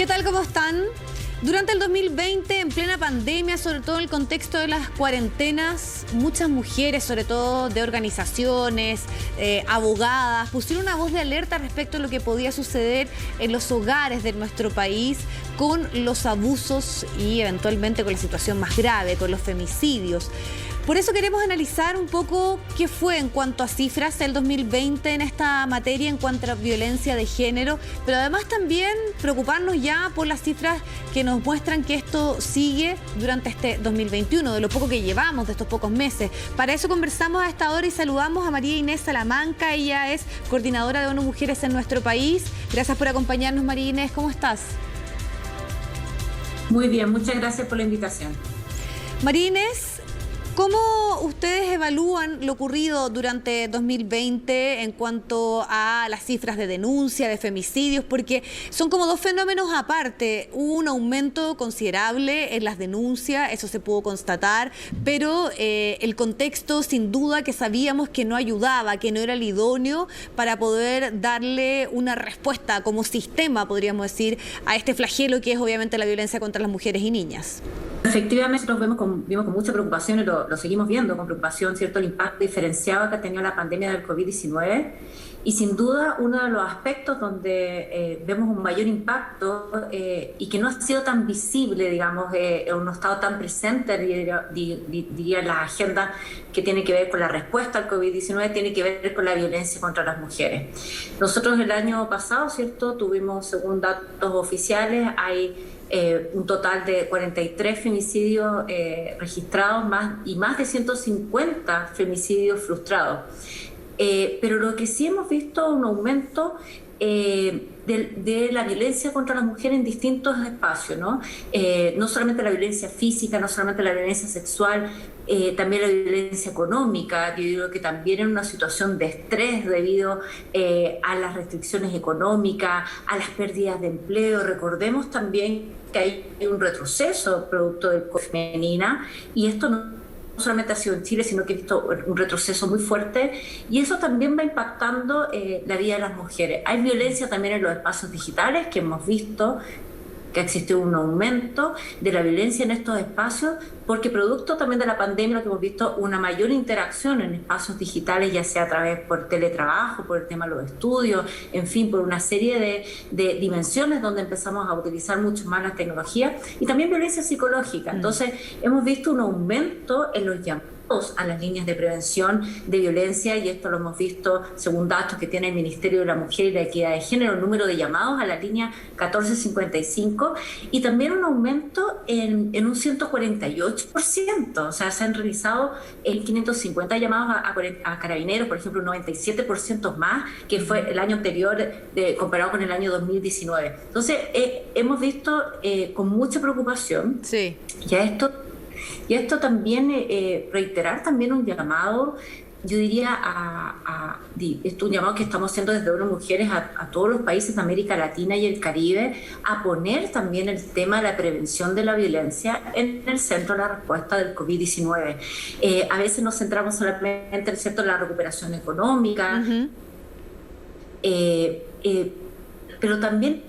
¿Qué tal? ¿Cómo están? Durante el 2020, en plena pandemia, sobre todo en el contexto de las cuarentenas, muchas mujeres, sobre todo de organizaciones, abogadas, pusieron una voz de alerta respecto a lo que podía suceder en los hogares de nuestro país con los abusos y eventualmente con la situación más grave, con los femicidios. Por eso queremos analizar un poco qué fue en cuanto a cifras el 2020 en esta materia en cuanto a violencia de género, pero además también preocuparnos ya por las cifras que nos muestran que esto sigue durante este 2021, de lo poco que llevamos, de estos pocos meses. Para eso conversamos a esta hora y saludamos a María Inés Salamanca. Ella es coordinadora de ONU Mujeres en nuestro país. Gracias por acompañarnos, María Inés. ¿Cómo estás? Muy bien, muchas gracias por la invitación. María Inés, ¿cómo ustedes evalúan lo ocurrido durante 2020 en cuanto a las cifras de denuncia, de femicidios? Porque son como dos fenómenos aparte. Hubo un aumento considerable en las denuncias, eso se pudo constatar, pero el contexto sin duda que sabíamos que no ayudaba, que no era el idóneo para poder darle una respuesta como sistema, podríamos decir, a este flagelo que es obviamente la violencia contra las mujeres y niñas. Efectivamente, nosotros vimos con mucha preocupación y lo seguimos viendo con preocupación, ¿cierto?, el impacto diferenciado que ha tenido la pandemia del COVID-19 y sin duda uno de los aspectos donde vemos un mayor impacto y que no ha sido tan visible, digamos, o no ha estado tan presente, diría la agenda que tiene que ver con la respuesta al COVID-19, tiene que ver con la violencia contra las mujeres. Nosotros el año pasado, ¿cierto?, tuvimos, según datos oficiales, hay un total de 43 femicidios registrados y más de 150 femicidios frustrados. Pero lo que sí hemos visto es un aumento de la violencia contra las mujeres en distintos espacios, ¿no? No solamente la violencia física, no solamente la violencia sexual, también la violencia económica. Yo digo que también en una situación de estrés debido a las restricciones económicas, a las pérdidas de empleo. Recordemos también que hay un retroceso producto del COVID femenina y esto no solamente ha sido en Chile, sino que he visto un retroceso muy fuerte y eso también va impactando la vida de las mujeres. Hay violencia también en los espacios digitales, que hemos visto que existe un aumento de la violencia en estos espacios, porque producto también de la pandemia lo que hemos visto una mayor interacción en espacios digitales, ya sea a través por teletrabajo, por el tema de los estudios, en fin, por una serie de dimensiones donde empezamos a utilizar mucho más la tecnología y también violencia psicológica. Entonces hemos visto un aumento en los llamados a las líneas de prevención de violencia y esto lo hemos visto según datos que tiene el Ministerio de la Mujer y la Equidad de Género, el número de llamados a la línea 1455 y también un aumento en un 148%, o sea, se han realizado 550 llamados a carabineros, por ejemplo, un 97% más que fue el año anterior comparado con el año 2019. Entonces, hemos visto con mucha preocupación sí. Y a esto también reiterar también un llamado, yo diría, es un llamado que estamos haciendo desde ONU Mujeres a todos los países de América Latina y el Caribe, a poner también el tema de la prevención de la violencia en el centro de la respuesta del COVID-19. A veces nos centramos solamente en el centro de la recuperación económica, pero también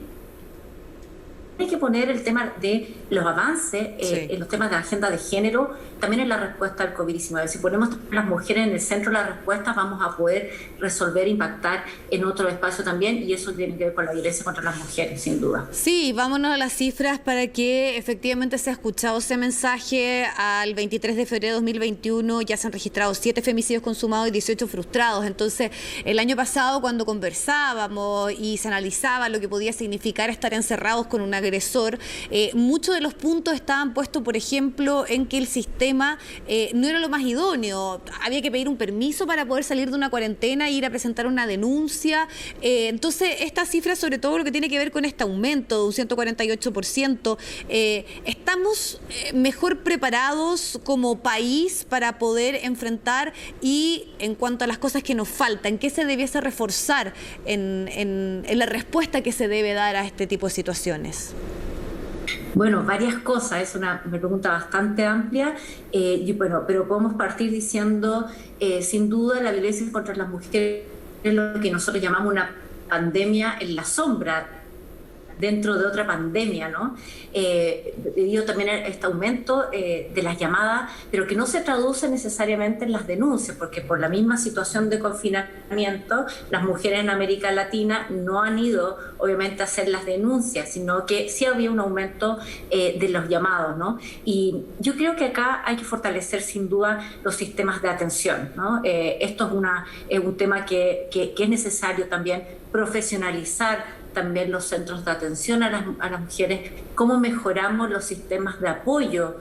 hay que poner el tema de los avances en los temas de la agenda de género, también en la respuesta al COVID-19. Si ponemos a las mujeres en el centro de la respuesta, vamos a poder resolver, impactar en otro espacio también, y eso tiene que ver con la violencia contra las mujeres, sin duda. Sí, vámonos a las cifras para que efectivamente se ha escuchado ese mensaje. Al 23 de febrero de 2021 ya se han registrado 7 femicidios consumados y 18 frustrados. Entonces, el año pasado, cuando conversábamos y se analizaba lo que podía significar estar encerrados con un agresor, muchos de los puntos estaban puestos, por ejemplo, en que el sistema no era lo más idóneo. Había que pedir un permiso para poder salir de una cuarentena e ir a presentar una denuncia. Entonces, estas cifras, sobre todo lo que tiene que ver con este aumento de un 148%, ¿estamos mejor preparados como país para poder enfrentar? Y en cuanto a las cosas que nos faltan, ¿qué se debiese reforzar en la respuesta que se debe dar a este tipo de situaciones? Bueno, varias cosas, es una pregunta bastante amplia, pero podemos partir diciendo, sin duda, la violencia contra las mujeres es lo que nosotros llamamos una pandemia en la sombra dentro de otra pandemia, ¿no? Debido también a este aumento de las llamadas, pero que no se traduce necesariamente en las denuncias, porque por la misma situación de confinamiento, las mujeres en América Latina no han ido, obviamente, a hacer las denuncias, sino que sí había un aumento de los llamados, ¿no? Y yo creo que acá hay que fortalecer, sin duda, los sistemas de atención, ¿no? Esto es un tema que es necesario también profesionalizar también los centros de atención a las mujeres, cómo mejoramos los sistemas de apoyo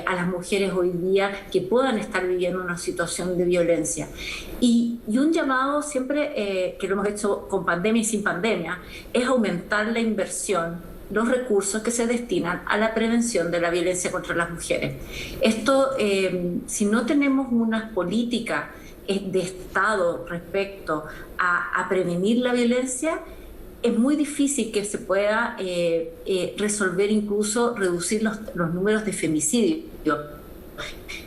a las mujeres hoy día que puedan estar viviendo una situación de violencia. Y un llamado siempre, que lo hemos hecho con pandemia y sin pandemia, es aumentar la inversión, los recursos que se destinan a la prevención de la violencia contra las mujeres. Esto, si no tenemos unas políticas de Estado respecto a prevenir la violencia, es muy difícil que se pueda resolver, incluso reducir los números de femicidio.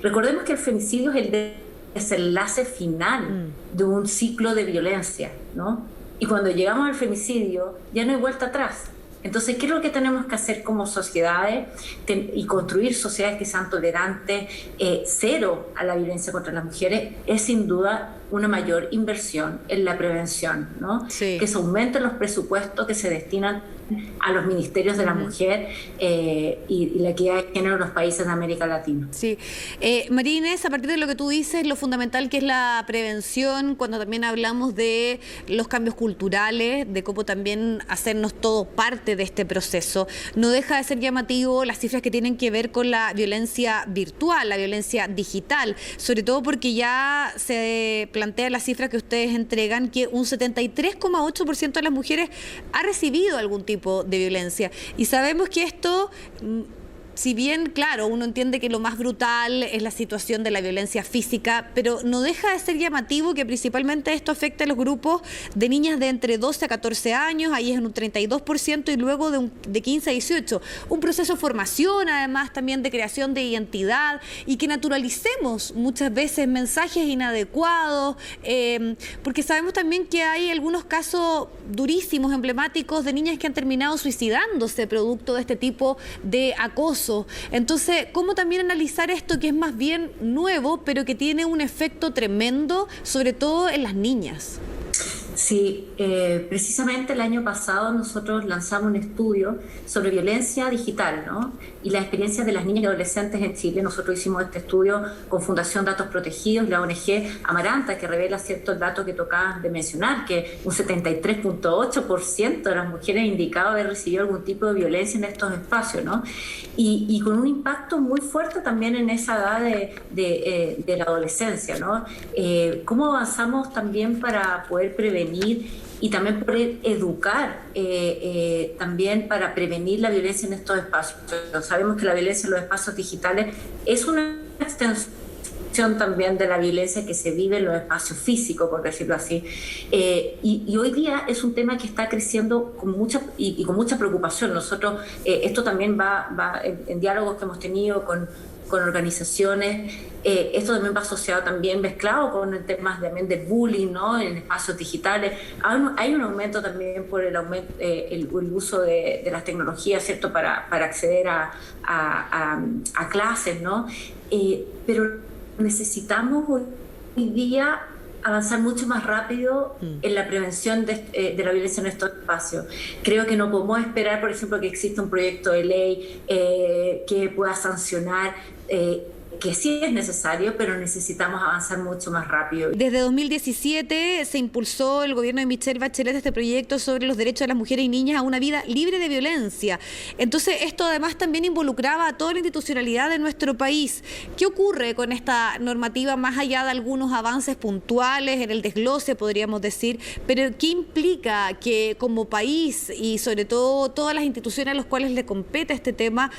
Recordemos que el femicidio es el desenlace final de un ciclo de violencia, ¿no? Y cuando llegamos al femicidio ya no hay vuelta atrás. Entonces, ¿qué es lo que tenemos que hacer como sociedades y construir sociedades que sean tolerantes, cero a la violencia contra las mujeres? Es sin duda una mayor inversión en la prevención, ¿no? Sí. Que se aumenten los presupuestos que se destinan a los ministerios de la mujer y la equidad de género en los países de América Latina. Sí. María Inés, a partir de lo que tú dices, lo fundamental que es la prevención, cuando también hablamos de los cambios culturales, de cómo también hacernos todo parte de este proceso, no deja de ser llamativo las cifras que tienen que ver con la violencia virtual, la violencia digital, sobre todo porque ya se plantea la cifra que ustedes entregan, que un 73,8% de las mujeres ha recibido algún tipo de violencia. Y sabemos que esto, si bien, claro, uno entiende que lo más brutal es la situación de la violencia física, pero no deja de ser llamativo que principalmente esto afecta a los grupos de niñas de entre 12 a 14 años, ahí es en un 32%, y luego de 15 a 18. Un proceso de formación, además, también de creación de identidad, y que naturalicemos muchas veces mensajes inadecuados, porque sabemos también que hay algunos casos durísimos, emblemáticos, de niñas que han terminado suicidándose producto de este tipo de acoso. Entonces, ¿cómo también analizar esto que es más bien nuevo, pero que tiene un efecto tremendo, sobre todo en las niñas? Sí, precisamente el año pasado nosotros lanzamos un estudio sobre violencia digital, ¿no? Y la experiencia de las niñas y adolescentes en Chile. Nosotros hicimos este estudio con Fundación Datos Protegidos y la ONG Amaranta, que revela ciertos datos que tocabas de mencionar, que un 73,8% de las mujeres indicaba haber recibido algún tipo de violencia en estos espacios, ¿no? Y con un impacto muy fuerte también en esa edad de la adolescencia, ¿no? ¿Cómo avanzamos también para poder prevenir y también poder educar también para prevenir la violencia en estos espacios? Sabemos que la violencia en los espacios digitales es una extensión también de la violencia que se vive en los espacios físicos, por decirlo así. Y hoy día es un tema que está creciendo con mucha preocupación. Nosotros, esto también va en diálogos que hemos tenido con organizaciones, esto también va asociado, también mezclado con el tema también del bullying, ¿no? En espacios digitales. Hay un aumento también por el uso de las tecnologías, ¿cierto? Para acceder a clases, ¿no? Pero necesitamos hoy día avanzar mucho más rápido en la prevención de la violencia en estos espacios. Creo que no podemos esperar, por ejemplo, que exista un proyecto de ley que pueda sancionar, que sí es necesario, pero necesitamos avanzar mucho más rápido. Desde 2017 se impulsó el gobierno de Michelle Bachelet este proyecto sobre los derechos de las mujeres y niñas a una vida libre de violencia. Entonces, esto además también involucraba a toda la institucionalidad de nuestro país. ¿Qué ocurre con esta normativa, más allá de algunos avances puntuales en el desglose, podríamos decir? Pero ¿qué implica que como país y sobre todo todas las instituciones a las cuales le compete este tema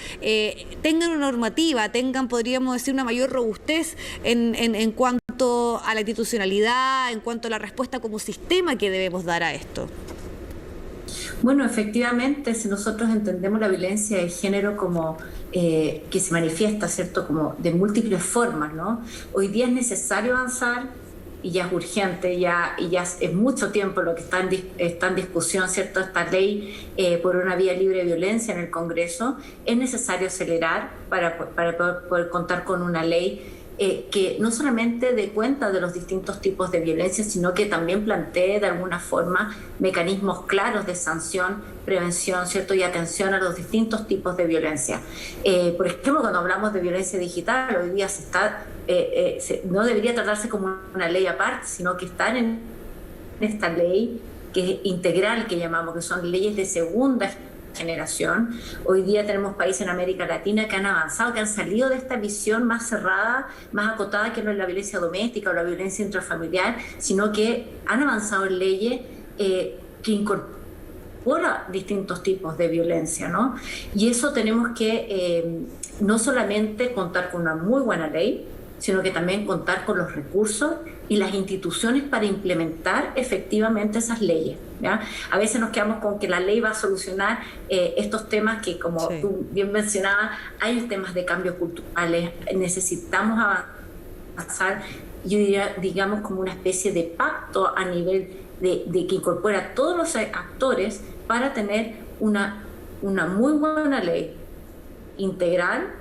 tengan una normativa, podríamos decir, una mayor robustez en cuanto a la institucionalidad, en cuanto a la respuesta como sistema que debemos dar a esto? Bueno, efectivamente, si nosotros entendemos la violencia de género como que se manifiesta, ¿cierto?, como de múltiples formas, ¿no? Hoy día es necesario avanzar y ya es urgente, y ya es mucho tiempo lo que está en discusión, ¿cierto? Esta ley por una vía libre de violencia en el Congreso. Es necesario acelerar para poder contar con una ley que no solamente dé cuenta de los distintos tipos de violencia, sino que también plantee de alguna forma mecanismos claros de sanción, prevención, ¿cierto? Y atención a los distintos tipos de violencia. Por ejemplo, cuando hablamos de violencia digital, hoy día no debería tratarse como una ley aparte, sino que están en esta ley que es integral, que llamamos, que son leyes de segunda generación. Hoy día tenemos países en América Latina que han avanzado, que han salido de esta visión más cerrada, más acotada, que no es la violencia doméstica o la violencia intrafamiliar, sino que han avanzado en leyes que incorporan distintos tipos de violencia, ¿no? Y eso tenemos que no solamente contar con una muy buena ley, sino que también contar con los recursos y las instituciones para implementar efectivamente esas leyes, ¿ya? A veces nos quedamos con que la ley va a solucionar estos temas que, como tú bien mencionabas, hay temas de cambios culturales, necesitamos avanzar, yo diría, digamos, como una especie de pacto a nivel de que incorpora a todos los actores para tener una muy buena ley integral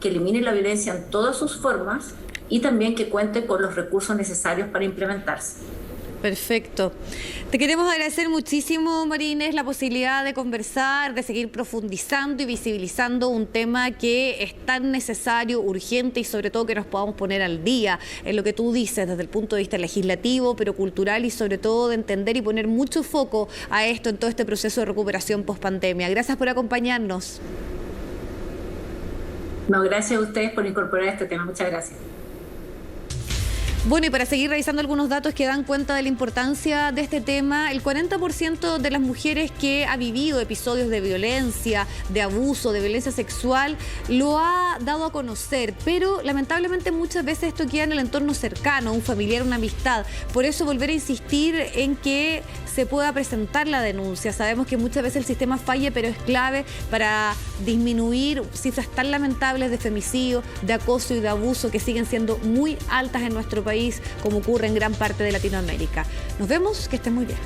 que elimine la violencia en todas sus formas y también que cuente con los recursos necesarios para implementarse. Perfecto. Te queremos agradecer muchísimo, María Inés, la posibilidad de conversar, de seguir profundizando y visibilizando un tema que es tan necesario, urgente y sobre todo que nos podamos poner al día en lo que tú dices desde el punto de vista legislativo, pero cultural y sobre todo de entender y poner mucho foco a esto en todo este proceso de recuperación post-pandemia. Gracias por acompañarnos. No, gracias a ustedes por incorporar este tema. Muchas gracias. Bueno, y para seguir revisando algunos datos que dan cuenta de la importancia de este tema, el 40% de las mujeres que ha vivido episodios de violencia, de abuso, de violencia sexual, lo ha dado a conocer, pero lamentablemente muchas veces esto queda en el entorno cercano, un familiar, una amistad. Por eso volver a insistir en que se pueda presentar la denuncia. Sabemos que muchas veces el sistema falla, pero es clave para disminuir cifras tan lamentables de femicidio, de acoso y de abuso que siguen siendo muy altas en nuestro país, como ocurre en gran parte de Latinoamérica. Nos vemos, que estén muy bien.